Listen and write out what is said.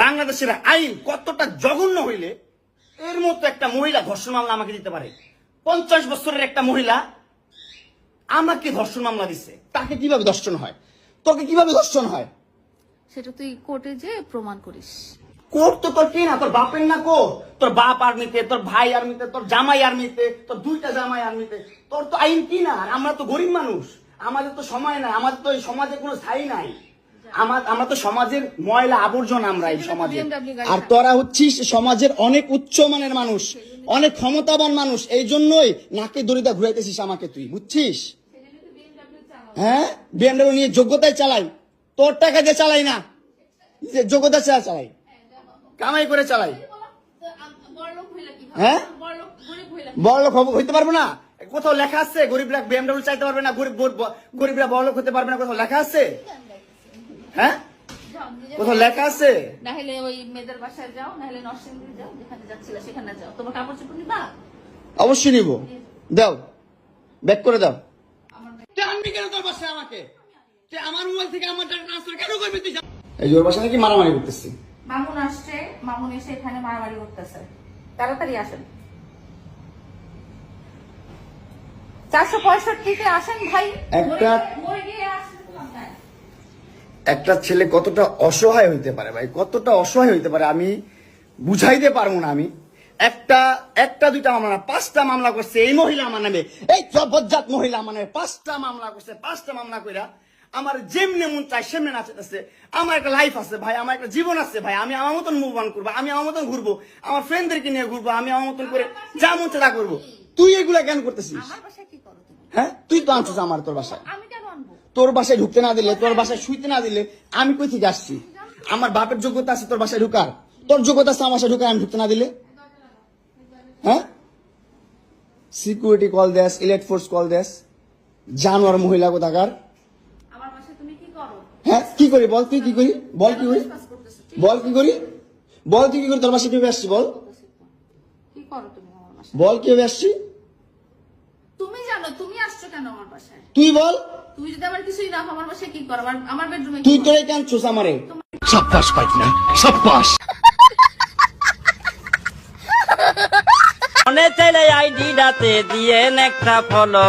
বাংলাদেশের আইন কতটা জঘন্য হইলে এর মতো একটা মহিলা ধর্ষণ মামলা আমাকে দিতে পারে? 50 বছরের একটা মহিলা আমাকে ধর্ষণ মামলা দিচ্ছে। তাকে কিভাবে ধর্ষণ হয়? তোকে কিভাবে ধর্ষণ হয়? সেটা তুই কোর্টে যে প্রমাণ করিস। কোর্ট তো তোর কি না, তোর বাপের না কোর্ট? তোর বাপ আর্মিতে, তোর ভাই আর্মিতে, তোর জামাই আর্মিতে, তোর দুইটা জামাই আর্মিতে। তোর তো আইন কি না? আর আমরা তো গরিব মানুষ, আমাদের তো সময় নাই, আমাদের তো এই সমাজে কোনো স্থায়ী নাই। আমরা তো সমাজের ময়লা আবর্জনা, আমরা এই সমাজে। আর তোরা হচ্ছিস সমাজের অনেক উচ্চমানের মানুষ, অনেক ক্ষমতাবান মানুষ, এই জন্যই নাকে দড়িটা ঘুরাইতেছিস আমাকে, তুই বুঝছিস? হ্যাঁ, বিএমডব্লিউ নিয়ে যোগ্যতায় চালাই, তোর টাকা দিয়ে চালাই না, যে যোগ্যতা চালাই, কামাই করে চালাই। হ্যাঁ, বড়লোক হইতে পারবো না? কোথাও লেখা আছে গরিবরা বিএমডব্লিউ চাইতে পারবে না, গরিবরা বড়লোক হতে পারবে না? কোথাও লেখা আছে? হ্যাঁ, কোথাও লেখা আছে? না হলে ওই মেয়েদের বাসায় যাও, না হলে নরসিংদী যাও, যেখানে যাচ্ছিলে সেখানে যাও। তোমার কাপড় চোপড় নিবা? অবশ্যই নিব। দাও, ব্যাক করে দাও। আনবি কেন তোর বাসায় আমাকে? আমার মোবাইল থেকে আমার টাকা ট্রান্সফার কেন করবি তুই? এই জোর বাসা নাকি মারামারি করতেছি? মামুন আসছে, মামুন এসে এখানে মারামারি করতেছে। তাড়াতাড়ি আসেন, 465-তে আসেন ভাই। একটা ছেলে কতটা অসহায় হইতে পারে ভাই, কতটা অসহায় হইতে পারে আমি বুঝাইতে পারবো না। আমি একটা দুইটা মামলা না, 5টা মামলা করছে এই মহিলা আমার নামে, এই জবরদস্ত মহিলা আমার নামে 5টা মামলা করছে। 5টা মামলা কইরা আমার যেমনে মন চাই সেমনে নাচতেছে। আমার একটা লাইফ আছে ভাই, আমার একটা জীবন আছে ভাই, আমি আমার মতন মুভ অন করবো, আমি আমার মতন ঘুরবো, আমার ফ্রেন্ডদেরকে নিয়ে ঘুরবো, আমি আমার মতন করে যা মন চাই তা করবো। তুই এগুলা কেন করতেছিস? আমার বাসায় কি করো তুমি? হ্যাঁ, তুই তো আনছিস আমার তোর বাসায়। আমি কেন আনবো? তোর বাসায় ঢুকতে না দিলে, তোর বাসায় শুইতে না দিলে আমি কই থেকে আসছি? আমার বাপের যোগ্যতা আছে তোর বাসায় ঢুকার? তোর যোগ্যতা আছে আমার বাসায় ঢুকার আমি ঢুকতে না দিলে? হ্যাঁ, সিকিউরিটি কল দেস, ইলেট ফোর্স কল দেস, জানোয়ার মহিলা কোথাকার। আমার বাসায় তুমি কি করো? হ্যাঁ, কি করি বল? তুই কি করি বল? কি করি বল? কি করি বল? তুই কি করি? তোর বাসায় কিভাবে আসছি বল? কি করো তুমি আমার বাসায়? বল কিভাবে আসছি? তুমি জানো তুমি আসছো কেন আমার বাসায়? তুই বল। তুমি যদি আমার কিছুই না আমার বাসায় কি করো? আমার বেডরুমে তুই তোরে কেন ছুস আমারে? সাব্বাস পাইনা, সাব্বাস। মনে চাইলে আইডিটাতে দিয়ে একটা ফলো।